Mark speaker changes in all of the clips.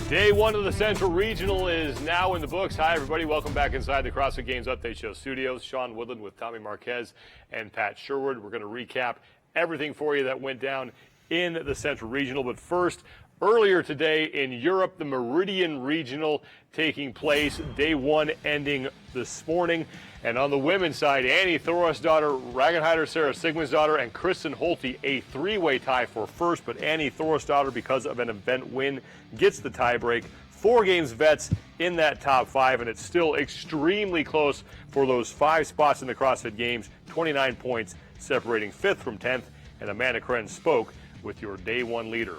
Speaker 1: Day one of the Central Regional is now in the books. Hi, everybody. Welcome back inside the CrossFit Games Update Show studios. Sean Woodland with Tommy Marquez and Pat Sherwood. We're going to recap everything for you that went down in the Central Regional. But first, earlier today in Europe, the Meridian Regional taking place. Day one ending this morning. And on the women's side, Annie Thorisdottir, Ragenheider, Sarah Sigmundsdottir, and Kristen Holte, a three-way tie for first. But Annie Thorisdottir, because of an event win, gets the tiebreak. 4 games vets in that top 5, and it's still extremely close for those 5 spots in the CrossFit Games. 29 points separating 5th from 10th. And Amanda Kren spoke with your day one leader.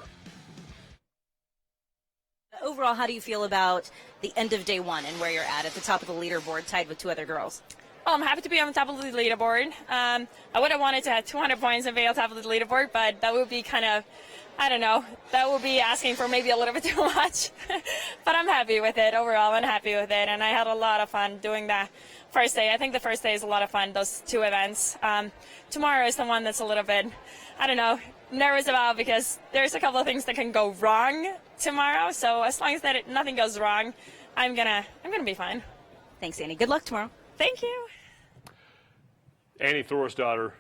Speaker 2: Overall, how do you feel about the end of day one and where you're at the top of the leaderboard, tied with 2 other girls?
Speaker 3: Well, I'm happy to be on the top of the leaderboard. I would have wanted to have 200 points and be on top of the leaderboard, but that would be kind of, I don't know, that would be asking for maybe a little bit too much. But I'm happy with it. Overall, I'm happy with it, and I had a lot of fun doing that first day. I think the first day is a lot of fun, those 2 events. Tomorrow is the one that's a little bit, I don't know, nervous about, because there's a couple of things that can go wrong tomorrow. So as long as nothing goes wrong, I'm gonna be fine.
Speaker 2: Thanks, Annie. Good luck tomorrow.
Speaker 3: Thank you.
Speaker 1: Annie Thorisdottir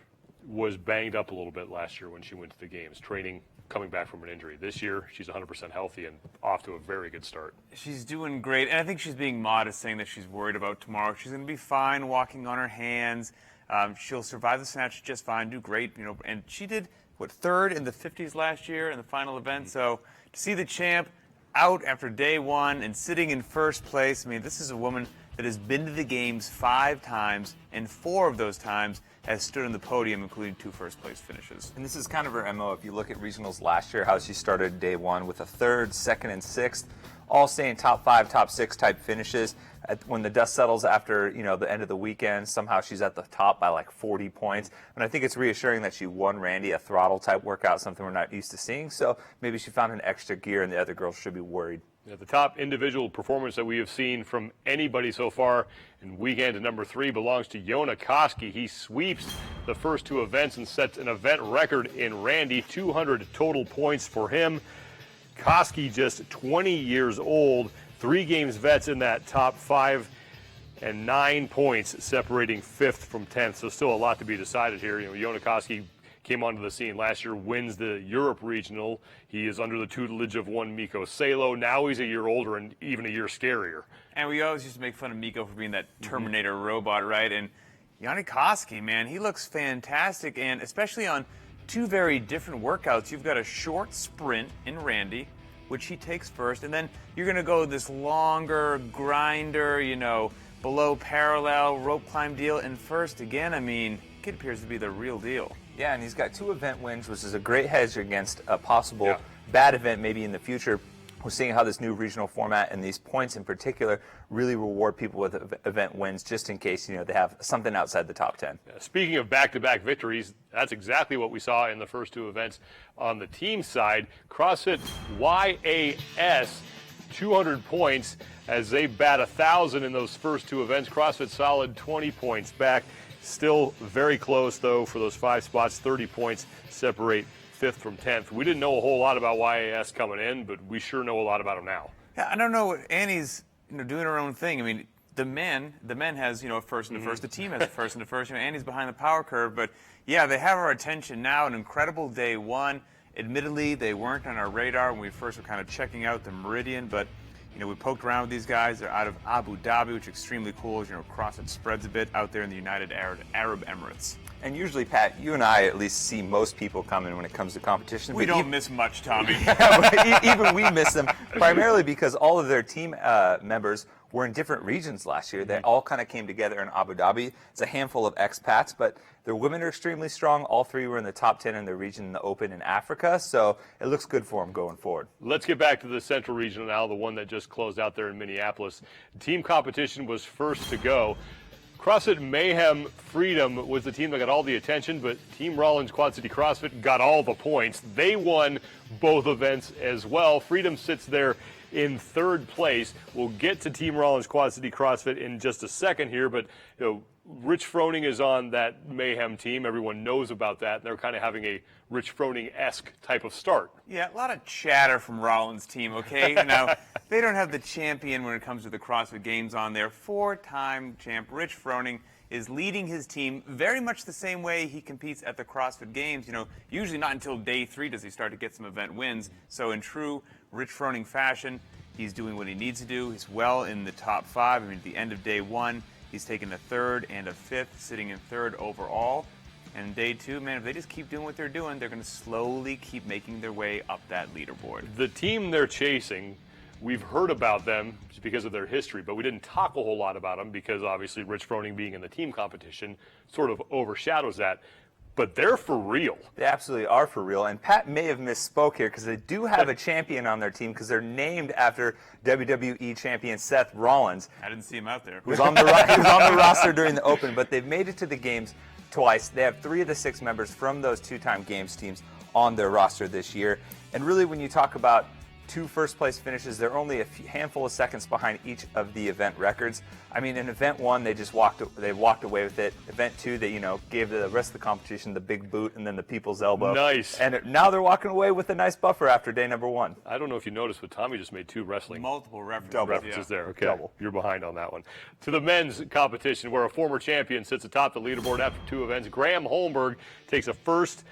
Speaker 1: was banged up a little bit last year when she went to the games, training, coming back from an injury. This year, she's 100% healthy and off to a very good start.
Speaker 4: She's doing great, and I think she's being modest, saying that she's worried about tomorrow. She's going to be fine walking on her hands. She'll survive the snatch just fine, do great, you know. And she did, what, 3rd in the 50s last year in the final event. So to see the champ out after day one and sitting in first place, I mean, this is a woman that has been to the games 5 times, and 4 of those times has stood on the podium, including 2 first-place finishes.
Speaker 5: And this is kind of her MO. If you look at regionals last year, how she started day one with a 3rd, 2nd, and 6th, all staying top 5, top 6 type finishes. When the dust settles after, you know, the end of the weekend, somehow she's at the top by like 40 points. And I think it's reassuring that she won Randy, a throttle type workout, something we're not used to seeing. So maybe she found an extra gear, and the other girls should be worried.
Speaker 1: The top individual performance that we have seen from anybody so far in weekend number 3 belongs to Yonkoski. He sweeps the first 2 events and sets an event record in Randy, 200 total points for him. Koski, just 20 years old, 3 games vets in that top 5, and 9 points separating 5th from 10th. So still a lot to be decided here. You know, Yonkoski came onto the scene last year, wins the Europe Regional. He is under the tutelage of one Mikko Salo. Now he's a year older and even a year scarier.
Speaker 4: And we always used to make fun of Mikko for being that Terminator robot, right? And Yonkoski, man, he looks fantastic, and especially on 2 very different workouts. You've got a short sprint in Randy, which he takes first, and then you're going to go this longer grinder, you know, below parallel rope climb deal in first. Again, I mean, kid appears to be the real deal.
Speaker 5: Yeah, and he's got 2 event wins, which is a great hedge against a possible bad event maybe in the future. We're seeing how this new regional format and these points in particular really reward people with event wins, just in case, you know, they have something outside the top 10.
Speaker 1: Speaking of back-to-back victories, that's exactly what we saw in the first 2 events on the team side. CrossFit YAS, 200 points as they bat 1,000 in those first 2 events. CrossFit Solid, 20 points back. Still very close, though, for those 5 spots. 30 points separate 5th from 10th. We didn't know a whole lot about YAS coming in, but we sure know a lot about them now.
Speaker 4: Yeah, I don't know what Annie's, you know, doing her own thing. I mean, the men has, you know, a first and a first. The team has a first and a first. You know, Annie's behind the power curve, but yeah, they have our attention now. An incredible day one. Admittedly, they weren't on our radar when we first were kind of checking out the Meridian, but you know, we poked around with these guys. They're out of Abu Dhabi, which is extremely cool. You know, CrossFit spreads a bit out there in the United Arab Emirates.
Speaker 5: And usually, Pat, you and I at least see most people coming when it comes to competition.
Speaker 4: We don't miss much, Tommy.
Speaker 5: Even we miss them, primarily because all of their team members were in different regions last year. They all kind of came together in Abu Dhabi. It's a handful of expats, but their women are extremely strong. All 3 were in the top 10 in their region in the Open in Africa, so it looks good for them going forward.
Speaker 1: Let's get back to the Central Regional now, the one that just closed out there in Minneapolis. Team competition was first to go. CrossFit Mayhem Freedom was the team that got all the attention, but Team Rollins Quad City CrossFit got all the points. They won both events as well. Freedom sits there in 3rd place. We'll get to Team Rollins Quad City CrossFit in just a second here, but you know, Rich Froning is on that Mayhem team. Everyone knows about that. They're kind of having a Rich Froning-esque type of start.
Speaker 4: Yeah, a lot of chatter from Rollins' team, okay? Now, they don't have the champion when it comes to the CrossFit Games on there. 4-time champ Rich Froning is leading his team very much the same way he competes at the CrossFit Games. You know, usually not until day 3 does he start to get some event wins. So in true Rich Froning fashion, he's doing what he needs to do. He's well in the top 5. I mean, at the end of day 1, he's taken a 3rd and a 5th, sitting in 3rd overall. And day 2, man, if they just keep doing what they're doing, they're going to slowly keep making their way up that leaderboard.
Speaker 1: The team they're chasing, we've heard about them just because of their history, but we didn't talk a whole lot about them because obviously Rich Froning being in the team competition sort of overshadows that. But they're for real.
Speaker 5: They absolutely are for real. And Pat may have misspoke here because they do have a champion on their team because they're named after WWE champion Seth Rollins.
Speaker 4: I didn't see him out there.
Speaker 5: He was on the roster during the Open, but they've made it to the games twice. They have 3 of the 6 members from those 2-time games teams on their roster this year. And really, when you talk about 2 first-place finishes, they're only a handful of seconds behind each of the event records. I mean, in event 1, they walked away with it. Event 2, they gave the rest of the competition the big boot and then the people's elbow.
Speaker 1: Nice.
Speaker 5: And now they're walking away with a nice buffer after day number 1.
Speaker 1: I don't know if you noticed, but Tommy just made 2 wrestling
Speaker 4: Multiple references.
Speaker 1: references there. Okay, you're behind on that one. To the men's competition, where a former champion sits atop the leaderboard after 2 events. Graham Holmberg takes a 1st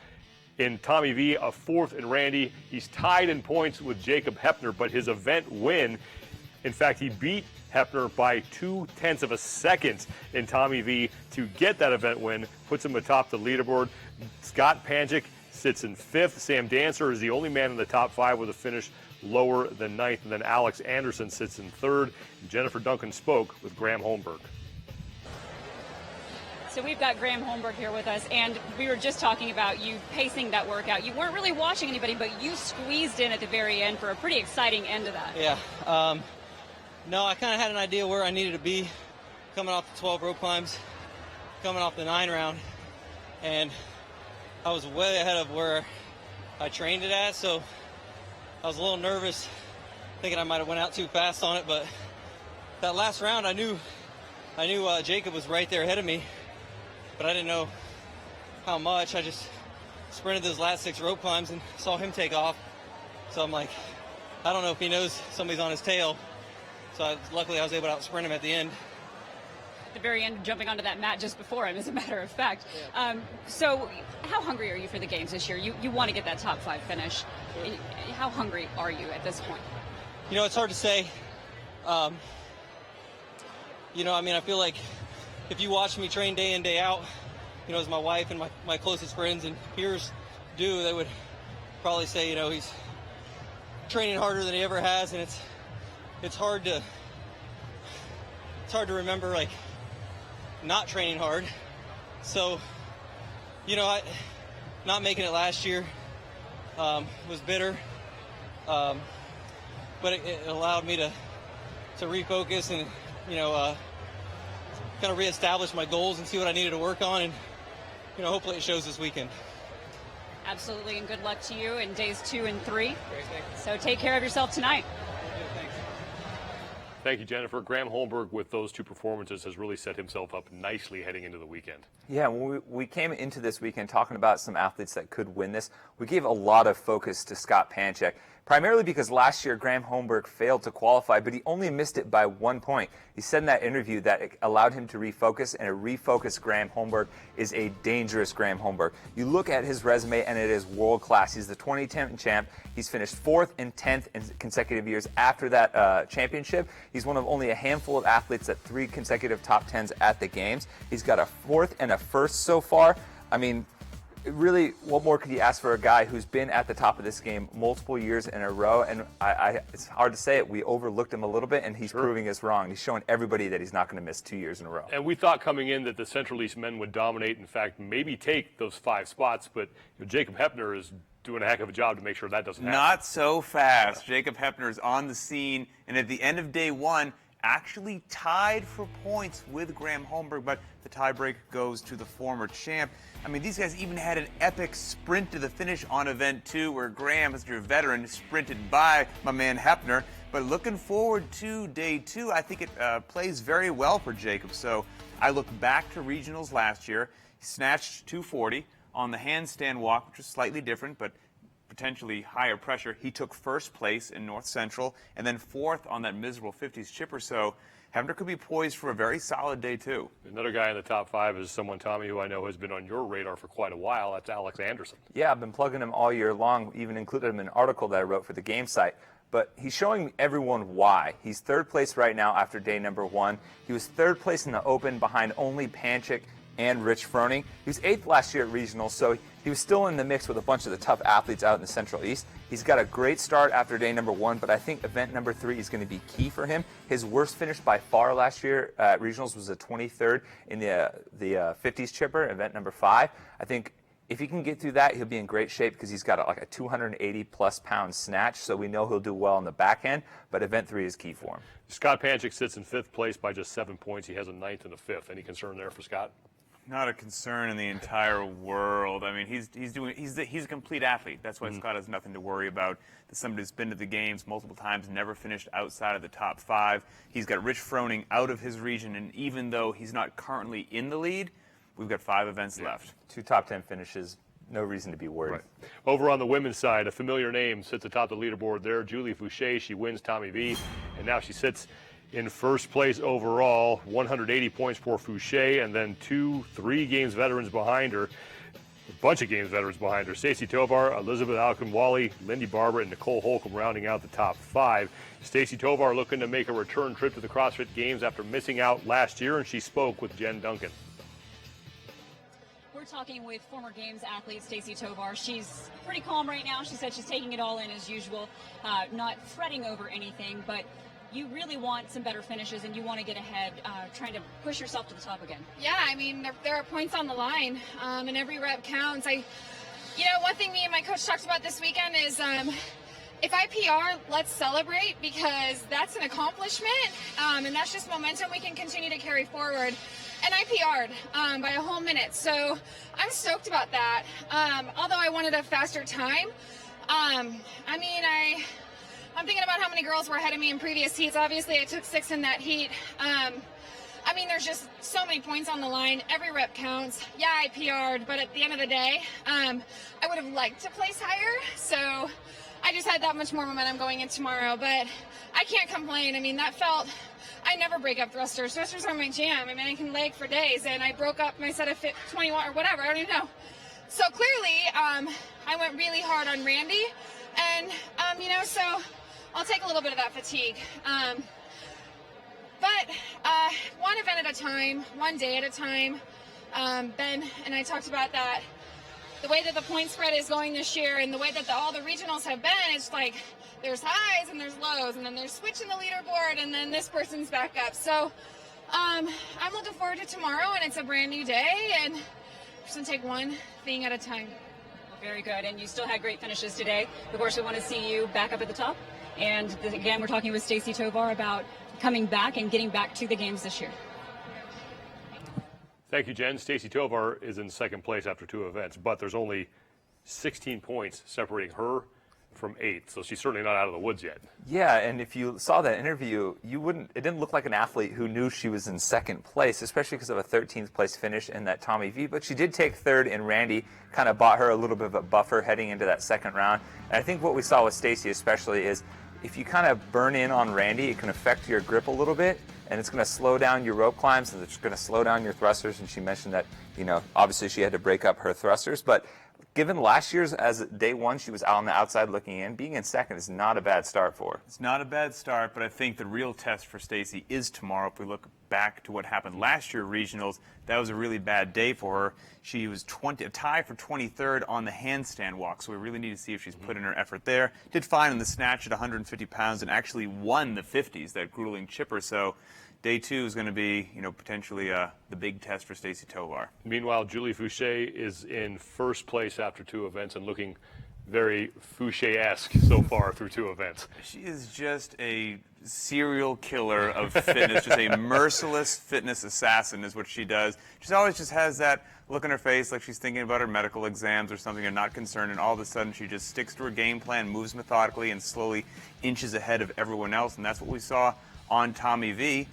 Speaker 1: in Tommy V, a 4th in Randy. He's tied in points with Jacob Hepner, but his event win, in fact, he beat Hepner by 0.2 of a second in Tommy V to get that event win, puts him atop the leaderboard. Scott Panjic sits in 5th. Sam Dancer is the only man in the top 5 with a finish lower than 9th. And then Alex Anderson sits in 3rd. Jennifer Duncan spoke with Graham Holmberg.
Speaker 6: So we've got Graham Holmberg here with us, and we were just talking about you pacing that workout. You weren't really watching anybody, but you squeezed in at the very end for a pretty exciting end to that.
Speaker 7: Yeah. No, I kind of had an idea where I needed to be coming off the 12 rope climbs, coming off the 9 round, and I was way ahead of where I trained it at, so I was a little nervous, thinking I might have went out too fast on it, but that last round I knew Jacob was right there ahead of me, but I didn't know how much. I just sprinted those last 6 rope climbs and saw him take off. So I'm like, I don't know if he knows somebody's on his tail. So luckily I was able to out-sprint him at the end.
Speaker 6: At the very end, jumping onto that mat just before him, as a matter of fact.
Speaker 7: Yeah.
Speaker 6: So how hungry are you for the games this year? You want to get that top 5 finish.
Speaker 7: Sure.
Speaker 6: How hungry are you at this point?
Speaker 7: You know, it's hard to say. I feel like if you watch me train day in, day out, as my wife and my closest friends and peers do, they would probably say, he's training harder than he ever has, and it's hard to remember, like, not training hard. So, not making it last year was bitter, but it allowed me to refocus and, kind of reestablish my goals and see what I needed to work on, and hopefully it shows this weekend.
Speaker 6: Absolutely, and good luck to you in days 2 and 3.
Speaker 7: Great, thanks.
Speaker 6: So take care of yourself tonight.
Speaker 7: Thanks.
Speaker 1: Thank you, Jennifer. Graham Holmberg, with those 2 performances, has really set himself up nicely heading into the weekend.
Speaker 5: Yeah, when we came into this weekend talking about some athletes that could win this, we gave a lot of focus to Scott Panchik, primarily because last year Graham Holmberg failed to qualify, but he only missed it by 1 point. He said in that interview that it allowed him to refocus, and a refocused Graham Holmberg is a dangerous Graham Holmberg. You look at his resume, and it is world class. He's the 2010 champ. He's finished 4th and 10th in consecutive years after that championship. He's one of only a handful of athletes at 3 consecutive top 10s at the games. He's got a 4th and a 1st so far. I mean, really, what more could you ask for a guy who's been at the top of this game multiple years in a row? And it's hard to say it. We overlooked him a little bit, and he's proving us wrong. He's showing everybody that he's not going to miss 2 years in a row.
Speaker 1: And we thought coming in that the Central East men would dominate, in fact, maybe take those 5 spots, but Jacob Hepner is doing a heck of a job to make sure that doesn't happen.
Speaker 4: Not so fast. Jacob Hepner is on the scene, and at the end of day 1, actually tied for points with Graham Holmberg, but the tiebreak goes to the former champ. I mean, these guys even had an epic sprint to the finish on event 2 where Graham, as your veteran, sprinted by my man Hepner. But looking forward to day 2, I think it plays very well for Jacob. So I look back to regionals last year. He snatched 240 on the handstand walk, which was slightly different, but potentially higher pressure. He took first place in North Central and then 4th on that miserable 50s chipper. So Hepner could be poised for a very solid day 2.
Speaker 1: Another guy in the top 5 is someone, Tommy, who I know has been on your radar for quite a while. That's Alex Anderson.
Speaker 5: Yeah, I've been plugging him all year long, even included him in an article that I wrote for the game site. But he's showing everyone why. He's 3rd place right now after day number 1. He was 3rd place in the Open behind only Panchik and Rich Froning. He was 8th last year at regionals, so he was still in the mix with a bunch of the tough athletes out in the Central East. He's got a great start after day number 1, but I think event number 3 is going to be key for him. His worst finish by far last year at regionals was a 23rd in the 50s chipper, event number 5. I think if he can get through that, he'll be in great shape because he's got like a 280-plus pound snatch, so we know he'll do well on the back end, but event 3 is key for him.
Speaker 1: Scott Panchik sits in 5th place by just 7 points. He has a 9th and a 5th. Any concern there for Scott?
Speaker 4: Not a concern in the entire world. I mean, he's a complete athlete. That's why Scott has nothing to worry about. Somebody who's been to the games multiple times, never finished outside of the top 5. He's got Rich Froning out of his region, and even though he's not currently in the lead, we've got 5 events left.
Speaker 5: 2 top 10 finishes. No reason to be worried.
Speaker 1: Right. Over on the women's side, a familiar name sits atop the leaderboard there, Julie Foucher. She wins Tommy V, and now she sits in 1st place overall, 180 points for Foucher, and then 3 games veterans behind her. A bunch of games veterans behind her. Stacey Tovar, Elizabeth Alkin-Wally, Lindy Barber, and Nicole Holcomb rounding out the top 5. Stacey Tovar looking to make a return trip to the CrossFit Games after missing out last year, and she spoke with Jen Duncan.
Speaker 6: We're talking with former Games athlete Stacey Tovar. She's pretty calm right now. She said she's taking it all in as usual, not fretting over anything, but you really want some better finishes and you want to get ahead, trying to push yourself to the top again.
Speaker 8: Yeah, I mean, there are points on the line, and every rep counts. One thing me and my coach talked about this weekend is if I PR, let's celebrate, because that's an accomplishment, and that's just momentum we can continue to carry forward. And I PR'd by a whole minute, so I'm stoked about that. Although I wanted a faster time, I'm thinking about how many girls were ahead of me in previous heats. Obviously, I took 6 in that heat. There's just so many points on the line. Every rep counts. Yeah, I PR'd, but at the end of the day, I would have liked to place higher. So I just had that much more momentum going in tomorrow, but I can't complain. I never break up thrusters. Thrusters are my jam. I can leg for days, and I broke up my set of 21 or whatever. I don't even know. So clearly, I went really hard on Randy, and, so I'll take a little bit of that fatigue. But one event at a time, one day at a time. Ben and I talked about that. The way that the point spread is going this year and the way that all the regionals have been, it's like there's highs and there's lows, and then there's switching the leaderboard, and then this person's back up. So I'm looking forward to tomorrow, and it's a brand new day, and just going to take one thing at a time.
Speaker 6: Very good, and you still had great finishes today. Of course, we want to see you back up at the top. And again, we're talking with Stacey Tovar about coming back and getting back to the games this year.
Speaker 1: Thank you, Jen. Stacey Tovar is in 2nd place after 2 events, but there's only 16 points separating her from 8th, so she's certainly not out of the woods yet.
Speaker 5: Yeah, and if you saw that interview, it didn't look like an athlete who knew she was in 2nd place, especially because of a 13th place finish in that Tommy V, but she did take 3rd, and Randy kind of bought her a little bit of a buffer heading into that 2nd round. And I think what we saw with Stacey especially is if you kind of burn in on Randy, it can affect your grip a little bit, and it's going to slow down your rope climbs, and it's going to slow down your thrusters. And she mentioned that, obviously she had to break up her thrusters, but given last year's as day 1, she was out on the outside looking in. Being in 2nd is not a bad start for her.
Speaker 4: It's not a bad start, but I think the real test for Stacey is tomorrow. If we look back to what happened last year at regionals, that was a really bad day for her. She was a tie for 23rd on the handstand walk, so we really need to see if she's put in her effort there. Did fine in the snatch at 150 pounds and actually won the 50s, that grueling chipper. So day 2 is going to be, potentially the big test for Stacy Tovar.
Speaker 1: Meanwhile, Julie Foucher is in first place after 2 events and looking very Foucher-esque so far through 2 events.
Speaker 4: She is just a serial killer of fitness, just a merciless fitness assassin is what she does. She always just has that look on her face like she's thinking about her medical exams or something and not concerned, and all of a sudden she just sticks to her game plan, moves methodically, and slowly inches ahead of everyone else, and that's what we saw on Tommy V.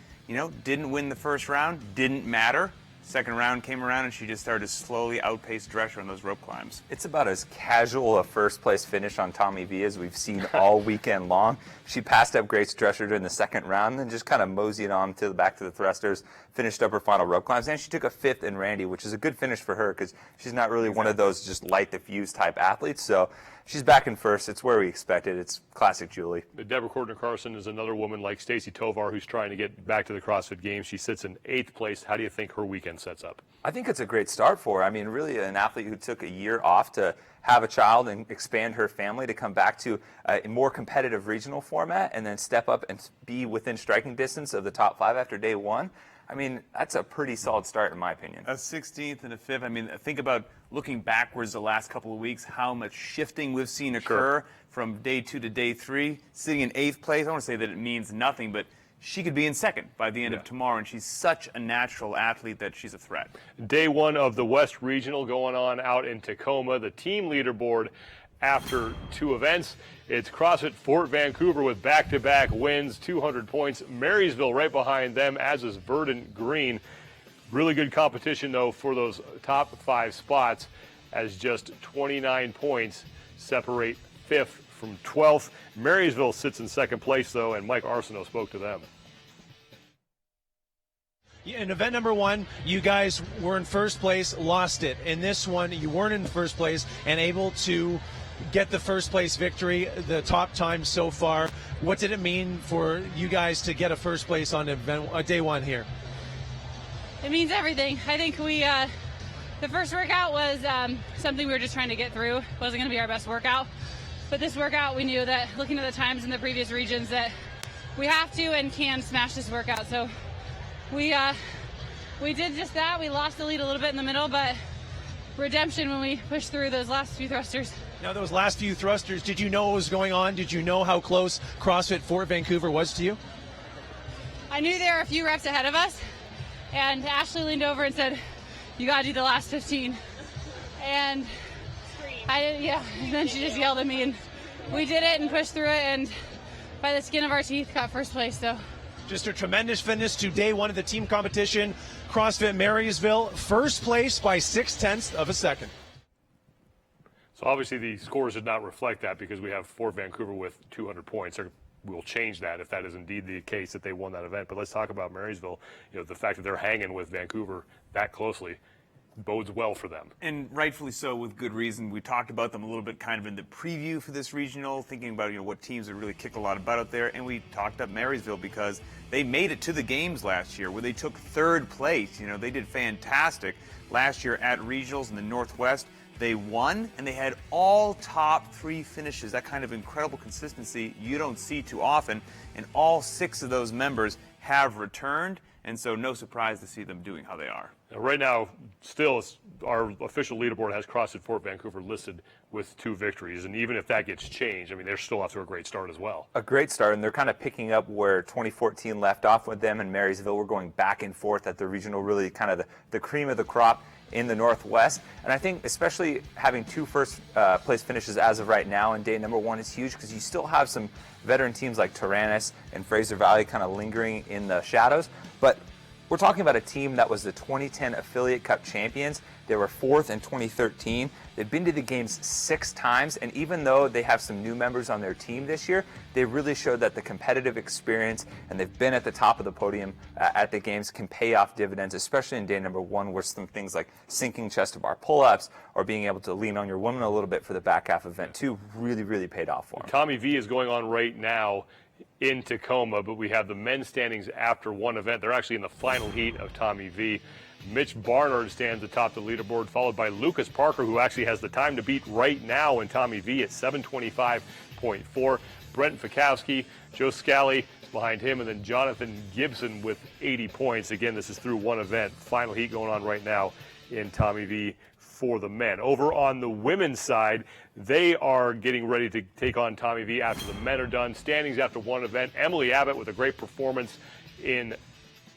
Speaker 4: Didn't win the first round, didn't matter. Second round came around and she just started to slowly outpace Drescher on those rope climbs.
Speaker 5: It's about as casual a first place finish on Tommy V as we've seen all weekend long. She passed up Grace Drescher during the second round and then just kind of moseyed on to the back to the thrusters, finished up her final rope climbs, and she took a 5th in Randy, which is a good finish for her because she's not really one of those just light the fuse type athletes. So she's back in first. It's where we expected. It's classic Julie.
Speaker 1: Deborah Courtner-Carson is another woman like Stacy Tovar who's trying to get back to the CrossFit Games. She sits in 8th place. How do you think her weekend sets up?
Speaker 5: I think it's a great start for her. I mean, really an athlete who took a year off to have a child and expand her family to come back to a more competitive regional format and then step up and be within striking distance of the top 5 after day 1. I mean, that's a pretty solid start in my opinion.
Speaker 4: A 16th and a 5th. I mean, think about looking backwards the last couple of weeks, how much shifting we've seen occur from day 2 to day 3. Sitting in 8th place, I want to say that it means nothing, but she could be in 2nd by the end of tomorrow, and she's such a natural athlete that she's a threat.
Speaker 1: Day 1 of the West Regional going on out in Tacoma. The team leaderboard after 2 events. It's CrossFit Fort Vancouver with back-to-back wins, 200 points. Marysville right behind them, as is Verdant Green. Really good competition, though, for those top 5 spots, as just 29 points separate 5th from 12th. Marysville sits in 2nd place, though, and Mike Arsenault spoke to them.
Speaker 9: In event number 1, you guys were in first place, lost it. In this one, you weren't in first place and able to get the first place victory, the top time so far. What did it mean for you guys to get a first place on day 1 here?
Speaker 10: It means everything. I think the first workout was something we were just trying to get through. It wasn't going to be our best workout. But this workout, we knew that looking at the times in the previous regions that we have to and can smash this workout. So we did just that. We lost the lead a little bit in the middle, but redemption when we pushed through those last few thrusters.
Speaker 9: Now, those last few thrusters, did you know what was going on? Did you know how close CrossFit Fort Vancouver was to you?
Speaker 10: I knew they were a few reps ahead of us, and Ashley leaned over and said, "You got to do the last 15." And and then she just yelled at me, and we did it and pushed through it, and by the skin of our teeth got first place. So
Speaker 9: just a tremendous finish to day 1 of the team competition. CrossFit Marysville, first place by 0.6 of a second.
Speaker 1: So obviously the scores did not reflect that because we have Fort Vancouver with 200 points. We'll change that if that is indeed the case that they won that event. But let's talk about Marysville. The fact that they're hanging with Vancouver that closely bodes well for them.
Speaker 4: And rightfully so, with good reason. We talked about them a little bit kind of in the preview for this regional, thinking about what teams would really kick a lot of butt out there. And we talked up Marysville because they made it to the games last year where they took 3rd place. They did fantastic last year at regionals in the Northwest. They won, and they had all top 3 finishes. That kind of incredible consistency you don't see too often. And all 6 of those members have returned, and so no surprise to see them doing how they are.
Speaker 1: Now, right now, still, our official leaderboard has CrossFit Fort Vancouver listed with 2 victories, and even if that gets changed, I mean, they're still off to a great start as well.
Speaker 5: A great start, and they're kind of picking up where 2014 left off with them and Marysville. We're going back and forth at the regional, really kind of the cream of the crop in the Northwest. And I think especially having 2 first place finishes as of right now in day number 1 is huge because you still have some veteran teams like Tyrannus and Fraser Valley kind of lingering in the shadows. But we're talking about a team that was the 2010 Affiliate Cup champions. They were 4th in 2013. They've been to the games 6 times, and even though they have some new members on their team this year, they really showed that the competitive experience, and they've been at the top of the podium at the games, can pay off dividends, especially in day number 1, where some things like sinking chest to bar pull-ups or being able to lean on your woman a little bit for the back half event 2 really, really paid off for them.
Speaker 1: Tommy V is going on right now. in Tacoma. But we have the men's standings after one event. They're actually in the final heat of Tommy V. Mitch Barnard stands atop the leaderboard, followed by Lucas Parker, who actually has the time to beat right now in Tommy V at 7:25.4. Brent Fikowski, Joe Scally behind him, and then Jonathan Gibson with 80 points. Again, this is through one event. Final heat going on right now in Tommy V for the men. Over on the women's side, they are getting ready to take on Tommy V after the men are done. Standings after one event. Emily Abbott with a great performance in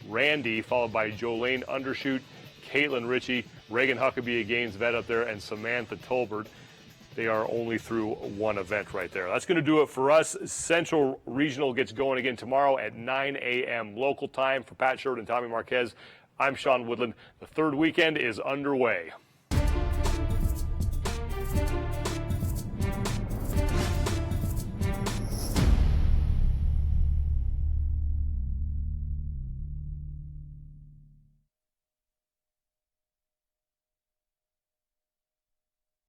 Speaker 1: Randy, followed by Jolene Undershoot, Caitlin Ritchie, Reagan Huckabee, a Gaines vet up there, and Samantha Tolbert. They are only through one event right there. That's going to do it for us. Central Regional gets going again tomorrow at 9 a.m. local time. For Pat Sherwood and Tommy Marquez, I'm Sean Woodland. The third weekend is underway.